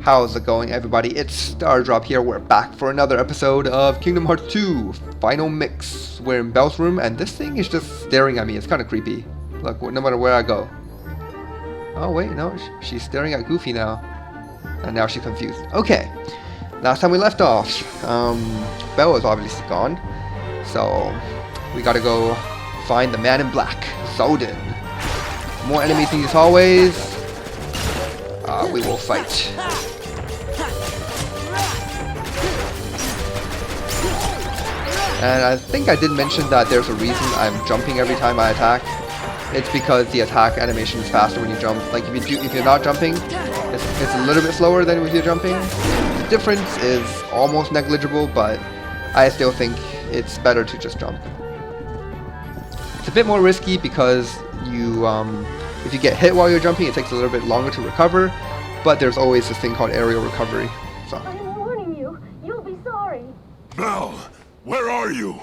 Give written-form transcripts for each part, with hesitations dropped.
How's it going, everybody? It's Stardrop here. We're back for another episode of Kingdom Hearts 2 Final Mix. We're in Belle's room and this thing is just staring at me. It's kind of creepy. Look, no matter where I go. Oh wait, no, she's staring at Goofy now. And now she's confused. Okay, last time we left off, Belle is obviously gone. So, we gotta go find the man in black, Soden. More enemies in these hallways. We will fight. And I think I did mention that there's a reason I'm jumping every time I attack. It's because the attack animation is faster when you jump. Like if you're not jumping, it's a little bit slower than if you're jumping. The difference is almost negligible, but I still think it's better to just jump. It's a bit more risky because you, if you get hit while you're jumping, it takes a little bit longer to recover. But there's always this thing called aerial recovery. So. I'm warning you. You'll be sorry. Belle, where are you?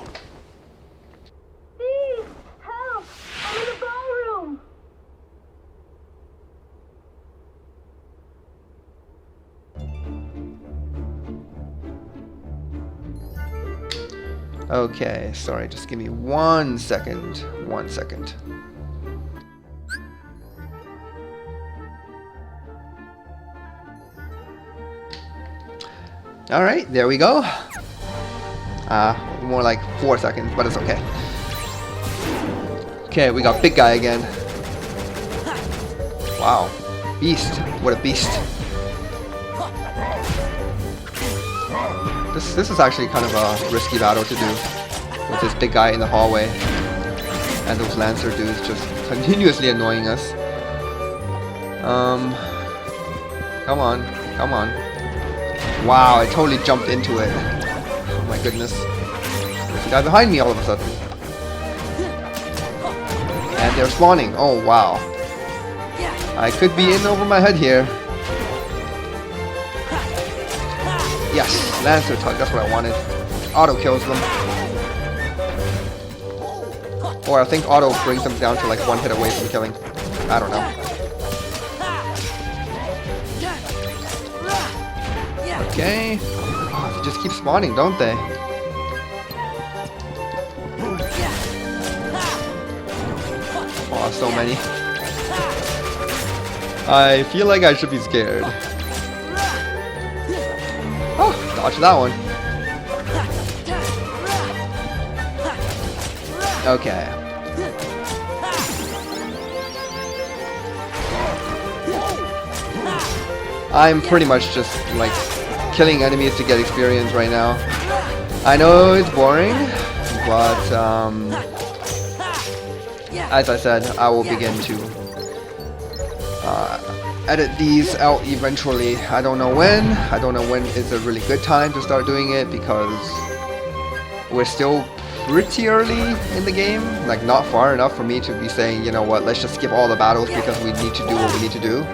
Please, help! I'm in the ballroom. Okay, sorry, just give me 1 second. 1 second. Alright, there we go. More like 4 seconds, but it's okay. Okay, we got big guy again. Wow. Beast. What a beast. This is actually kind of a risky battle to do. With this big guy in the hallway. And those Lancer dudes just continuously annoying us. Come on. Come on. Wow, I totally jumped into it. Oh my goodness. There's a guy behind me all of a sudden. And they're spawning. Oh wow. I could be in over my head here. Yes, Lancer Tug, that's what I wanted. Auto kills them. Or I think auto brings them down to like 1 hit away from killing. I don't know. Okay. Oh, they just keep spawning, don't they? Oh, so many. I feel like I should be scared. Oh, dodge that one. Okay. I'm pretty much just like killing enemies to get experience right now. I know it's boring, but as I said, I will begin to edit these out eventually. I don't know when. I don't know when is a really good time to start doing it because we're still pretty early in the game. Like not far enough for me to be saying, you know what, let's just skip all the battles because we need to do what we need to do.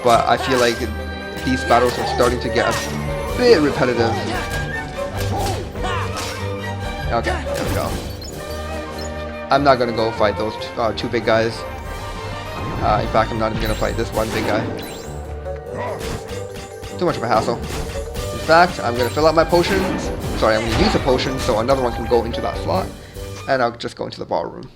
But I feel like these battles are starting to get a bit repetitive. Okay, there we go. I'm not gonna go fight those two big guys. In fact, I'm not even gonna fight this one big guy. Too much of a hassle. In fact, I'm gonna fill out my potions. Sorry, I'm gonna use a potion so another one can go into that slot. And I'll just go into the ballroom.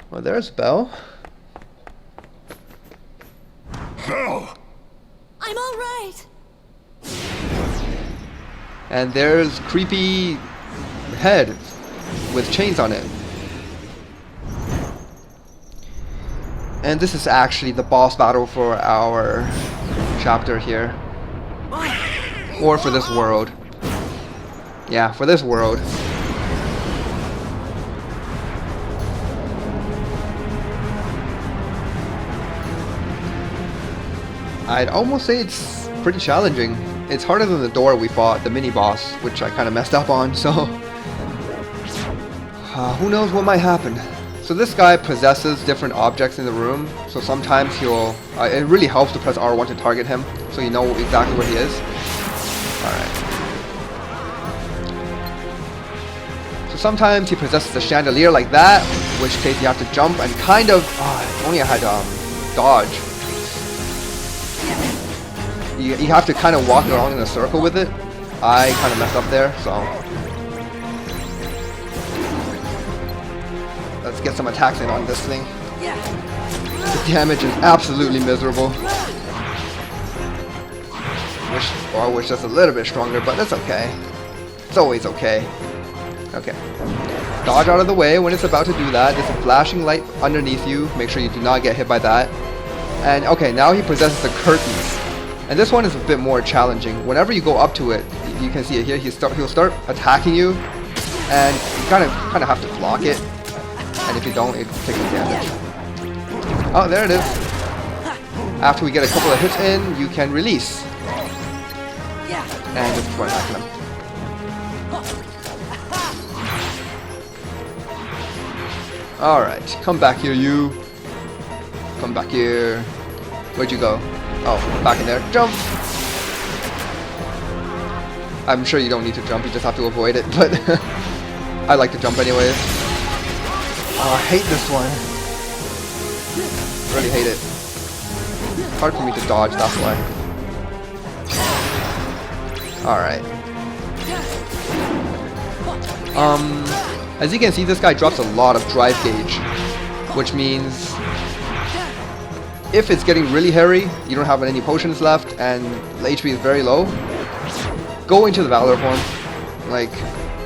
Well, there's Belle. Belle! I'm all right. And there's creepy head with chains on it. And this is actually the boss battle for our chapter here. Or for this world. Yeah, for this world. I'd almost say it's pretty challenging. It's harder than the door we fought, the mini-boss, which I kind of messed up on, so... who knows what might happen. So this guy possesses different objects in the room, so sometimes he'll... it really helps to press R1 to target him, so you know exactly where he is. Alright. So sometimes he possesses a chandelier like that, which case you have to jump and kind of... if only I had dodge. You have to kind of walk along in a circle with it. I kind of messed up there, so... Let's get some attacks in on this thing. The damage is absolutely miserable. Wish that's a little bit stronger, but that's okay. It's always okay. Okay. Dodge out of the way when it's about to do that. There's a flashing light underneath you. Make sure you do not get hit by that. And okay, now he possesses the curtains. And this one is a bit more challenging. Whenever you go up to it, you can see it here, he'll start attacking you. And you kind of have to block it. And if you don't, it takes damage. Oh, there it is. After we get a couple of hits in, you can release. And just start attacking them. Alright, come back here, you. Come back here. Where'd you go? Oh, back in there. Jump! I'm sure you don't need to jump, you just have to avoid it, but I like to jump anyways. Oh, I hate this one. Really hate it. Hard for me to dodge, that's why. Alright. As you can see, this guy drops a lot of drive gauge, which means if it's getting really hairy, you don't have any potions left, and the HP is very low, go into the Valor form. Like,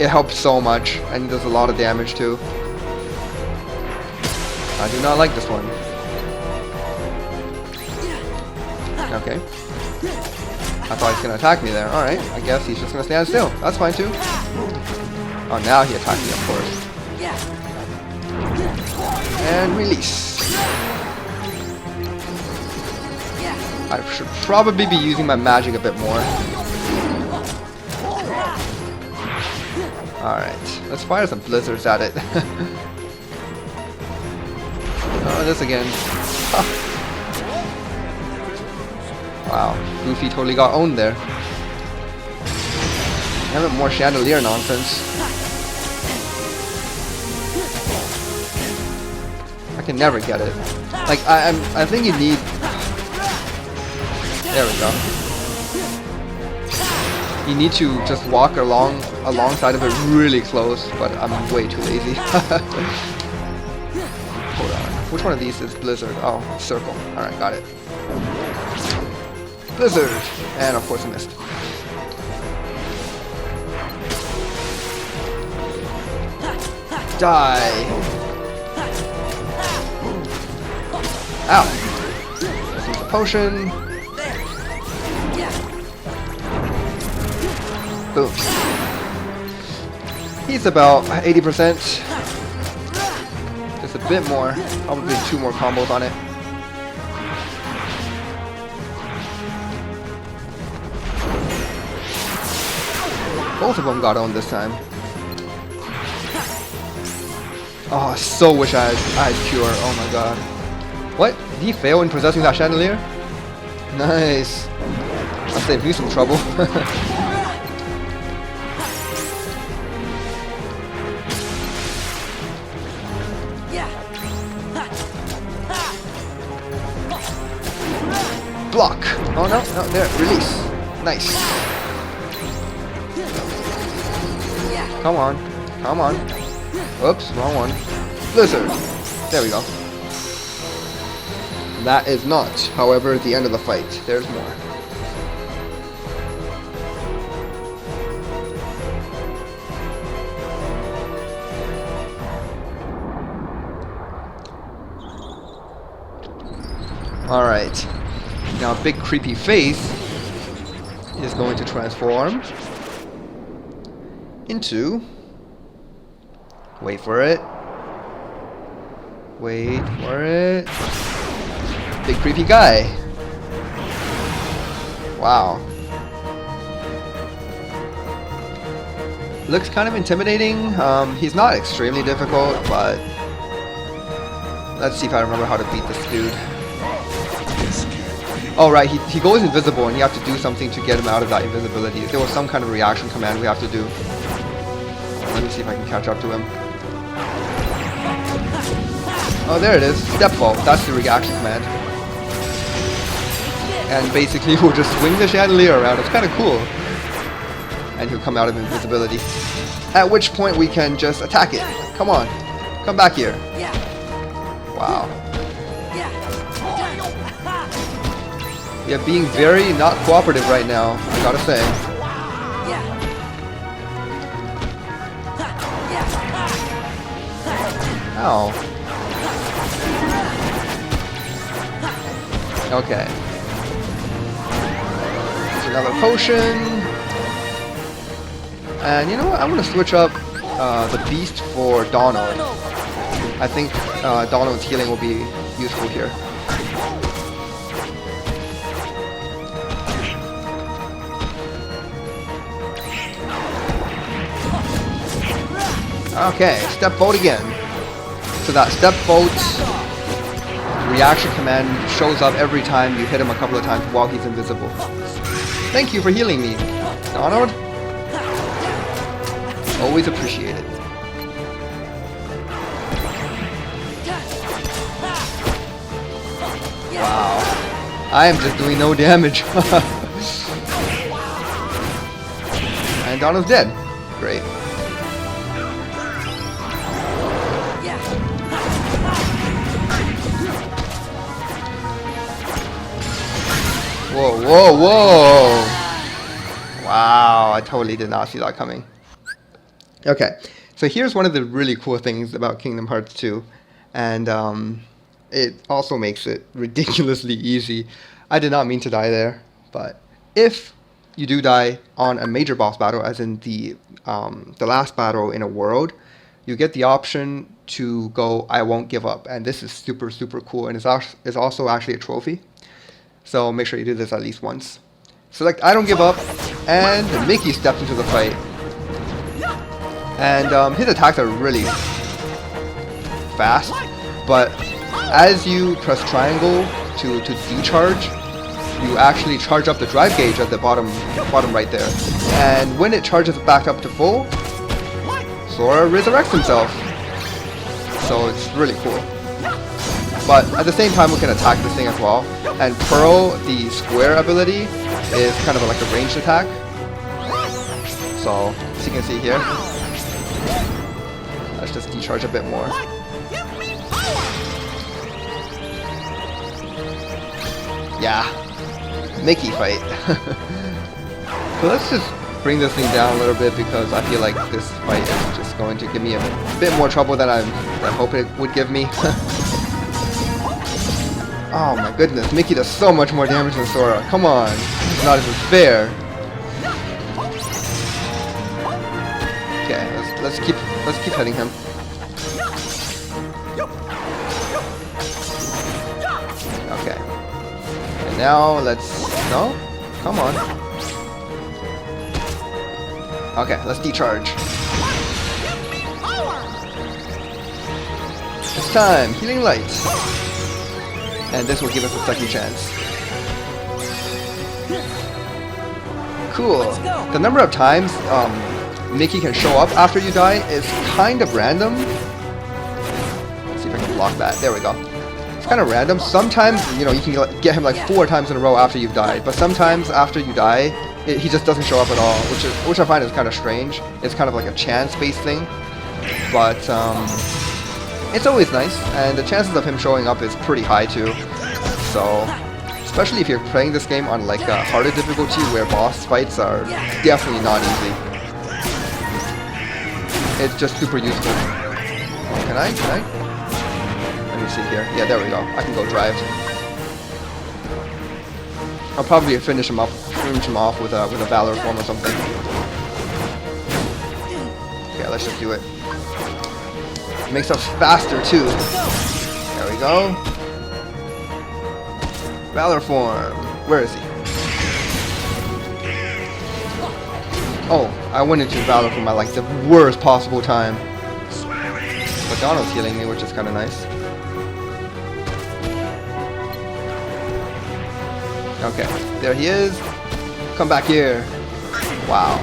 it helps so much, and does a lot of damage too. I do not like this one. Okay. I thought he was gonna attack me there. Alright, I guess he's just gonna stand still. That's fine too. Oh, now he attacked me, of course. And release. I should probably be using my magic a bit more. Alright, let's fire some blizzards at it. Oh, this again. Wow, Goofy totally got owned there. Damn it, more chandelier nonsense. I can never get it. Like, I think you need... There we go. You need to just walk alongside of it really close, but I'm way too lazy. Hold on. Which one of these is Blizzard? Oh, Circle. Alright, got it. Blizzard! And of course I missed. Die! Ow! Let's use a potion. Boom. He's about 80%. Just a bit more. Probably 2 more combos on it. Both of them got owned this time. Oh, I so wish I had Cure. Oh my god. What? Did he fail in possessing that chandelier? Nice. I'll save you some trouble. Block. Oh no, no, there. Release. Nice. Come on. Come on. Oops, wrong one. Blizzard. There we go. That is not, however, the end of the fight. There's more. Alright. Now, big creepy face is going to transform into... Wait for it. Wait for it. Big creepy guy. Wow. Looks kind of intimidating. He's not extremely difficult, but let's see if I remember how to beat this dude. Oh right, he goes invisible and you have to do something to get him out of that invisibility. There was some kind of reaction command we have to do. Let me see if I can catch up to him. Oh, there it is. Step vault. That's the reaction command. And basically we'll just swing the chandelier around. It's kind of cool. And he'll come out of invisibility. At which point we can just attack it. Come on. Come back here. Wow. Yeah, being very not cooperative right now, I gotta say. Ow. Okay. There's another potion. And you know what? I'm gonna switch up the beast for Donald. I think Donald's healing will be useful here. Okay, step volt again. So that step volt reaction command shows up every time you hit him a couple of times while he's invisible. Thank you for healing me, Donald. Always appreciated. Wow. I am just doing no damage. And Donald's dead. Great. Whoa, whoa, whoa! Wow, I totally did not see that coming. Okay, so here's one of the really cool things about Kingdom Hearts 2, and it also makes it ridiculously easy. I did not mean to die there, but if you do die on a major boss battle, as in the last battle in a world, you get the option to go, I won't give up, and this is super, super cool, and it's also actually a trophy. So make sure you do this at least once. Select I don't give up, and Mickey steps into the fight. And his attacks are really fast, but as you press triangle to decharge, you actually charge up the drive gauge at the bottom right there. And when it charges back up to full, Sora resurrects himself. So it's really cool. But at the same time, we can attack this thing as well. And Pearl, the square ability, is kind of like a ranged attack. So, as you can see here, let's just decharge a bit more. Yeah, Mickey fight. So let's just bring this thing down a little bit because I feel like this fight is just going to give me a bit more trouble than I hope it would give me. Oh my goodness, Mickey does so much more damage than Sora. Come on, it's not even fair. Okay, let's keep hitting him. Okay. And now no? Come on. Okay, let's decharge. It's time, healing light. And this will give us a second chance. Cool. The number of times Mickey can show up after you die is kind of random. Let's see if I can block that. There we go. It's kind of random. Sometimes, you know, you can get him like 4 times in a row after you've died. But sometimes after you die, he just doesn't show up at all, which I find is kind of strange. It's kind of like a chance-based thing. But it's always nice, and the chances of him showing up is pretty high too. So, especially if you're playing this game on like a harder difficulty where boss fights are definitely not easy. It's just super useful. Can I? Let me see here. Yeah, there we go. I can go drive. I'll probably finish him off with a Valor form or something. Okay, let's just do it. Makes us faster too. There we go. Valor form. Where is he? Oh, I went into Valor form at like the worst possible time. But Donald's healing me, which is kind of nice. Okay, there he is. Come back here. Wow.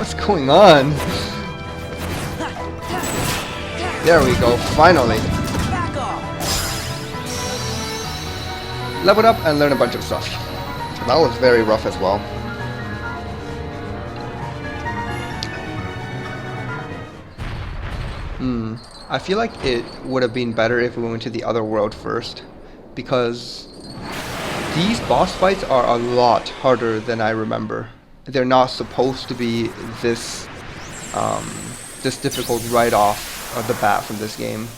What's going on? There we go, finally. Back off. Leveled up and learn a bunch of stuff. That was very rough as well. I feel like it would have been better if we went to the other world first, because these boss fights are a lot harder than I remember. They're not supposed to be this this difficult right off the bat from this game.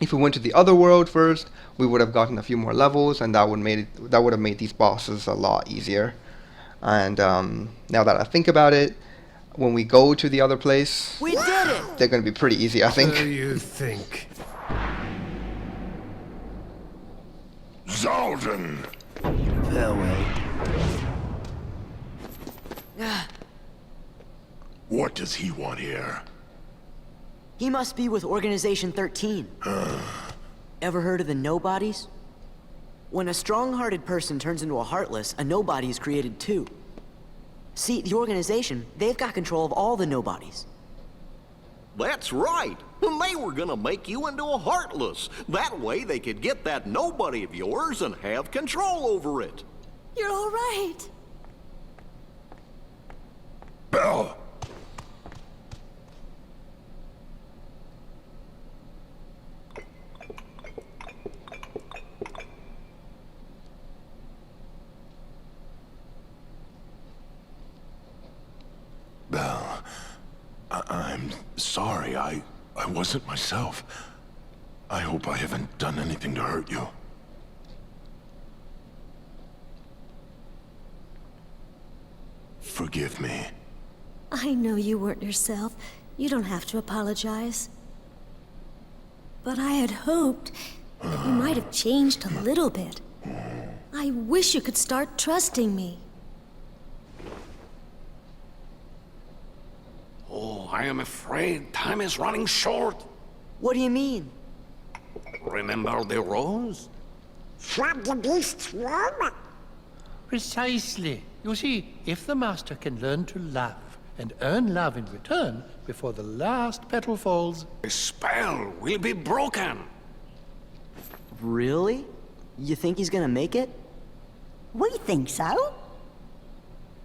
If we went to the other world first, we would have gotten a few more levels, and that would have made these bosses a lot easier. And now that I think about it, when we go to the other place, We did it. they're going to be pretty easy, I think. So you think? Zaldin! Farewell. What does he want here? He must be with Organization 13. Ever heard of the Nobodies? When a strong-hearted person turns into a Heartless, a Nobody is created too. See, the organization, they've got control of all the Nobodies. That's right. And they were gonna make you into a Heartless. That way they could get that nobody of yours and have control over it. You're all right. Bell! Bell, I'm sorry. I wasn't myself. I hope I haven't done anything to hurt you. Forgive me. I know you weren't yourself. You don't have to apologize. But I had hoped that you might have changed a little bit. I wish you could start trusting me. Oh, I am afraid time is running short. What do you mean? Remember the rose? From the beast's room? Precisely. You see, if the master can learn to love and earn love in return before the last petal falls, The spell will be broken. Really? You think he's gonna make it? We think so.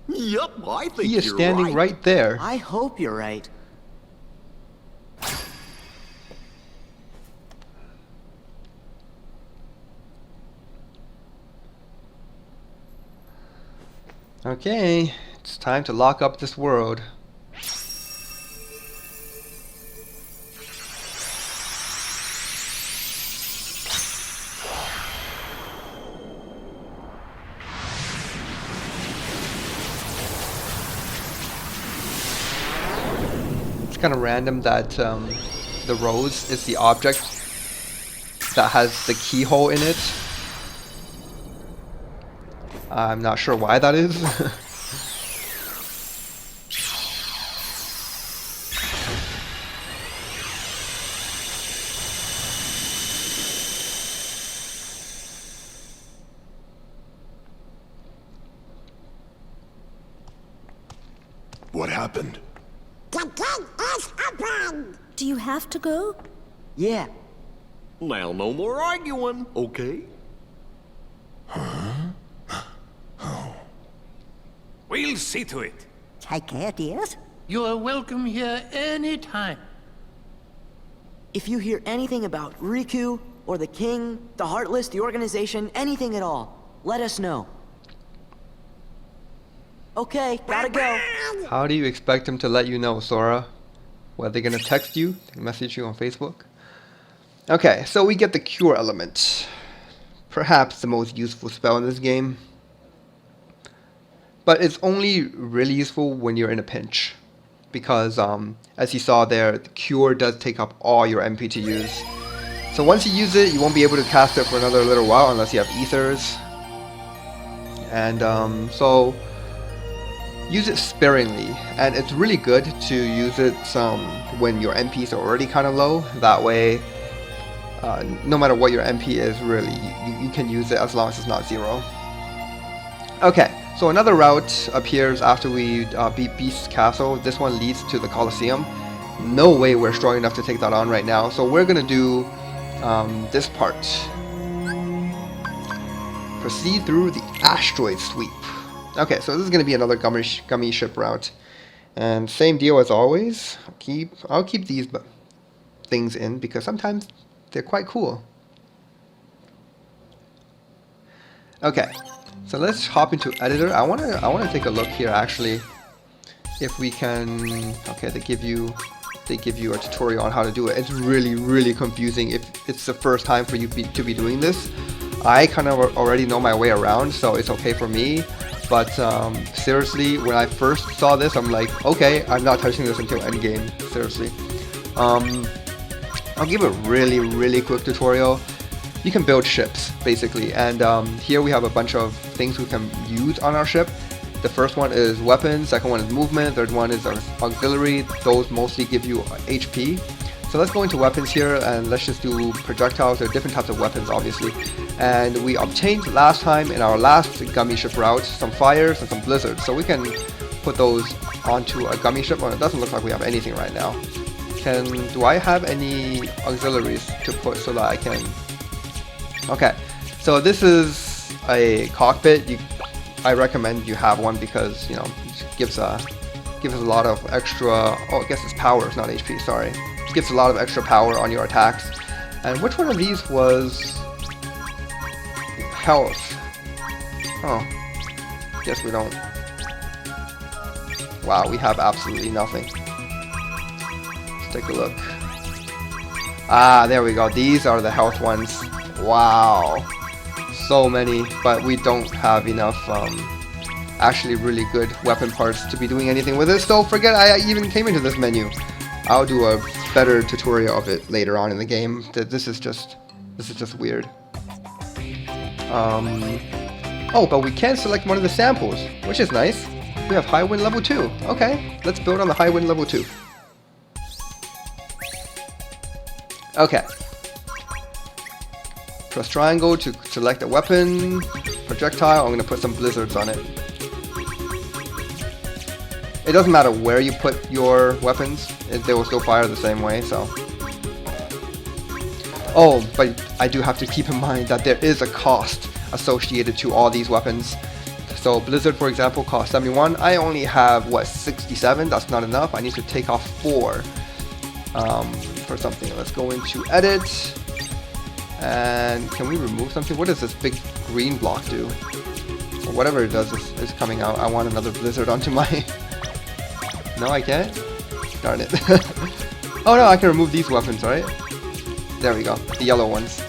Yup, I think He is you're standing right there. I hope you're right. Okay, it's time to lock up this world. It's kind of random that the rose is the object that has the keyhole in it. I'm not sure why that is. What happened? The gate is open. Do you have to go? Yeah. Now no more arguing, okay? We'll see to it. Take care, dears. you are welcome here any time. If you hear anything about Riku, or the King, the Heartless, the organization, anything at all, let us know. Okay, gotta go. How do you expect him to let you know, Sora? What, are they gonna text you? Message you on Facebook? Okay, so we get the cure element. Perhaps the most useful spell in this game. But it's only really useful when you're in a pinch. Because, as you saw there, the cure does take up all your MP to use. So once you use it, you won't be able to cast it for another little while unless you have ethers. And, so use it sparingly, and it's really good to use it when your MPs are already kind of low. That way, no matter what your MP is, really, you can use it as long as it's not 0. Okay, So another route appears after we beat Beast's Castle. This one leads to the Colosseum. No way we're strong enough to take that on right now. So we're gonna do this part. Proceed through the asteroid sweep. Okay, so this is gonna be another gummy ship route. And same deal as always. I'll keep these things in because sometimes they're quite cool. Okay, so let's hop into editor. I wanna take a look here actually, if we can. Okay, they give you a tutorial on how to do it. It's really confusing if it's the first time for you to be doing this. I kind of already know my way around, so it's okay for me. But seriously, when I first saw this, I'm like, okay, I'm not touching this until endgame. Seriously. I'll give a really quick tutorial. You can build ships, basically, and here we have a bunch of things we can use on our ship. The first one is weapons, second one is movement, third one is auxiliary. Those mostly give you HP. So let's go into weapons here, and let's just do projectiles. There are different types of weapons, obviously. And we obtained last time in our last gummy ship route some fires and some blizzards. So we can put those onto a gummy ship. Well, it doesn't look like we have anything right now. Do I have any auxiliaries to put so that I can... Okay, so this is a cockpit. I recommend you have one because, you know, it gives us a lot of extra... Oh, I guess it's power, it's not HP, sorry. It gives a lot of extra power on your attacks. And which one of these was... health? Oh, guess we don't. Wow, we have absolutely nothing. Let's take a look. Ah, there we go. These are the health ones. Wow, so many, but we don't have enough actually really good weapon parts to be doing anything with it. So forget I even came into this menu. I'll do a better tutorial of it later on in the game. This is just weird. Oh, but we can select one of the samples, which is nice. We have high wind level 2. Okay, let's build on the high wind level 2. Okay. Press triangle to select a weapon, projectile. I'm going to put some blizzards on it. It doesn't matter where you put your weapons, they will still fire the same way, so. Oh, but I do have to keep in mind that there is a cost associated to all these weapons. So blizzard, for example, costs 71. I only have, what, 67? That's not enough. I need to take off 4 for something. Let's go into edit. And can we remove something? What does this big green block do? Or whatever it does is coming out. I want another blizzard onto my... No, I can't? Darn it. Oh no, I can remove these weapons, right? There we go, the yellow ones.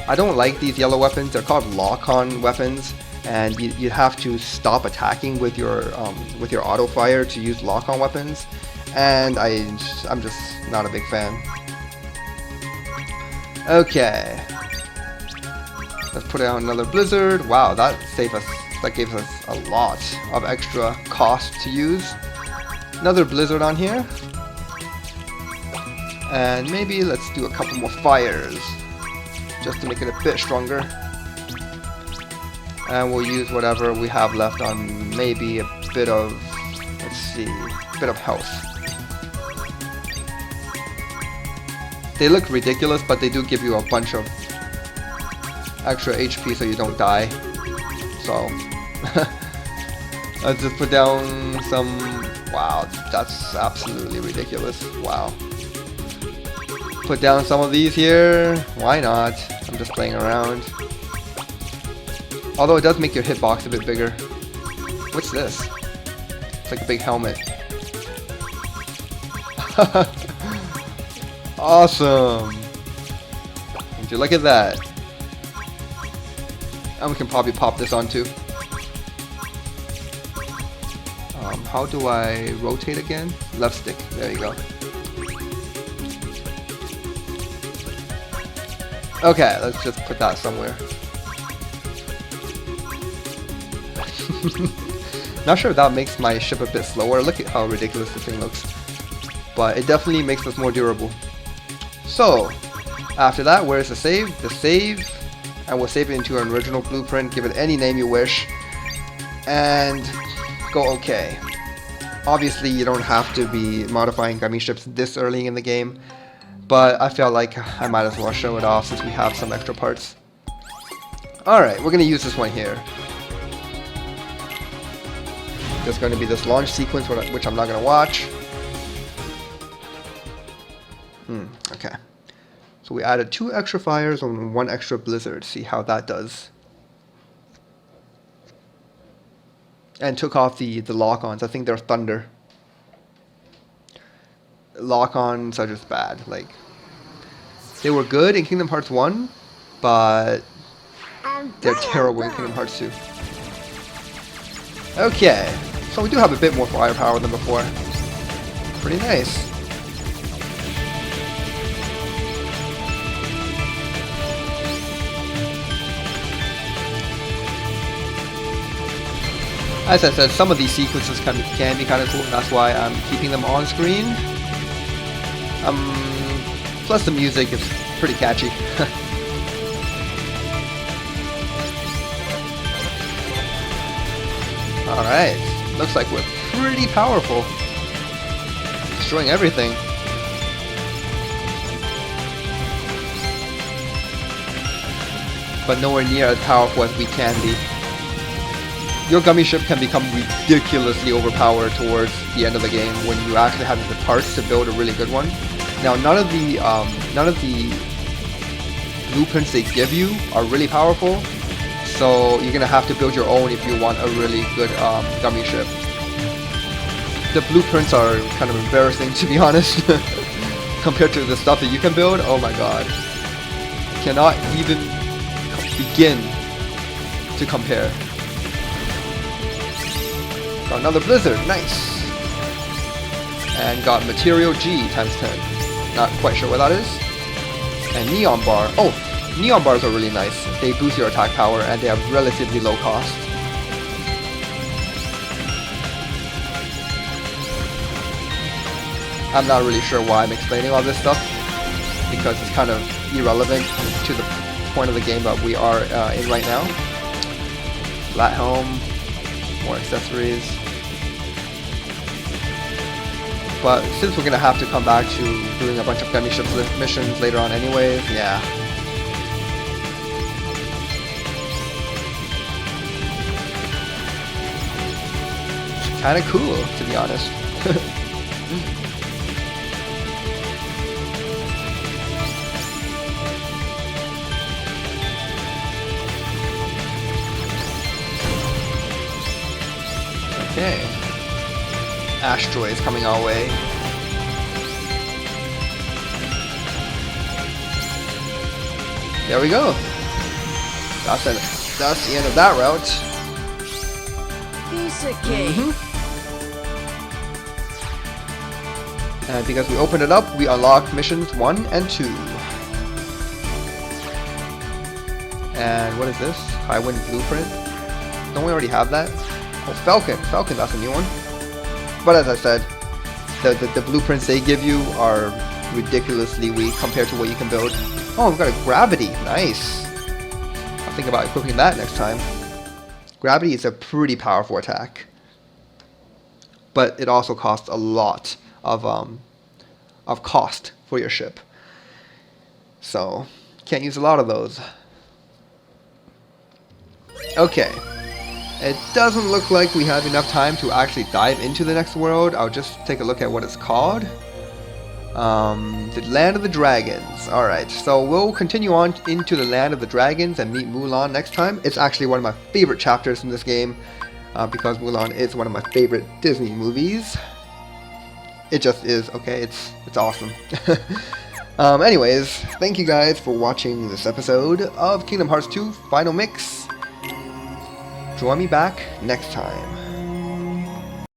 I don't like these yellow weapons. They're called lock-on weapons, and you have to stop attacking with your auto fire to use lock-on weapons. And I'm just not a big fan. Okay, let's put out another blizzard. Wow, that gave us a lot of extra cost to use. Another blizzard on here, and maybe let's do a couple more fires just to make it a bit stronger. And we'll use whatever we have left on maybe a bit of, let's see, a bit of health. They look ridiculous, but they do give you a bunch of extra HP so you don't die. So, let's just put down some... Wow, that's absolutely ridiculous. Wow. Put down some of these here. Why not? I'm just playing around. Although it does make your hitbox a bit bigger. What's this? It's like a big helmet. Awesome! Would you look at that? And we can probably pop this on too. How do I rotate again? Left stick. There you go. Okay, let's just put that somewhere. Not sure if that makes my ship a bit slower. Look at how ridiculous this thing looks. But it definitely makes us more durable. So, after that, where's the save? The save, and we'll save it into an original blueprint. Give it any name you wish. and go okay. Obviously, you don't have to be modifying gummy ships this early in the game, but I felt like I might as well show it off since we have some extra parts. Alright, we're going to use this one here. There's going to be this launch sequence, which I'm not going to watch. Okay. So we added 2 extra fires and 1 extra blizzard. See how that does. And took off the lock-ons. I think they're thunder. Lock-ons are just bad. Like, they were good in Kingdom Hearts 1, but they're terrible in Kingdom Hearts 2. Okay, so we do have a bit more firepower than before. Pretty nice. As I said, some of these sequences can be kind of cool, and that's why I'm keeping them on screen. Plus the music is pretty catchy. Alright, looks like we're pretty powerful. Destroying everything. But nowhere near as powerful as we can be. Your gummy ship can become ridiculously overpowered towards the end of the game when you actually have the parts to build a really good one. Now, none of the blueprints they give you are really powerful, so you're gonna have to build your own if you want a really good gummy ship. The blueprints are kind of embarrassing, to be honest, compared to the stuff that you can build. Oh my god, cannot even begin to compare. Got another blizzard, nice. And got material G times 10. Not quite sure what that is. And neon bar. Oh, neon bars are really nice. They boost your attack power and they have relatively low cost. I'm not really sure why I'm explaining all this stuff, because it's kind of irrelevant to the point of the game that we are in right now. Flat helm. More accessories. But since we're gonna have to come back to doing a bunch of gummy ship missions later on anyways, yeah. It's kinda cool, to be honest. Okay. Asteroids coming our way. There we go. That's the end of that route. Piece of cake. And because we opened it up, we unlocked missions 1 and 2. And what is this? Highwind Blueprint? Don't we already have that? Oh, Falcon. Falcon, that's a new one. But as I said, the blueprints they give you are ridiculously weak compared to what you can build. Oh, we've got a Gravity. Nice. I'll think about equipping that next time. Gravity is a pretty powerful attack. But it also costs a lot of cost for your ship. So, can't use a lot of those. Okay. It doesn't look like we have enough time to actually dive into the next world. I'll just take a look at what it's called. The Land of the Dragons. Alright, so we'll continue on into the Land of the Dragons and meet Mulan next time. It's actually one of my favorite chapters in this game, because Mulan is one of my favorite Disney movies. It just is, okay? It's awesome. Anyways, thank you guys for watching this episode of Kingdom Hearts 2 Final Mix. Join me back next time.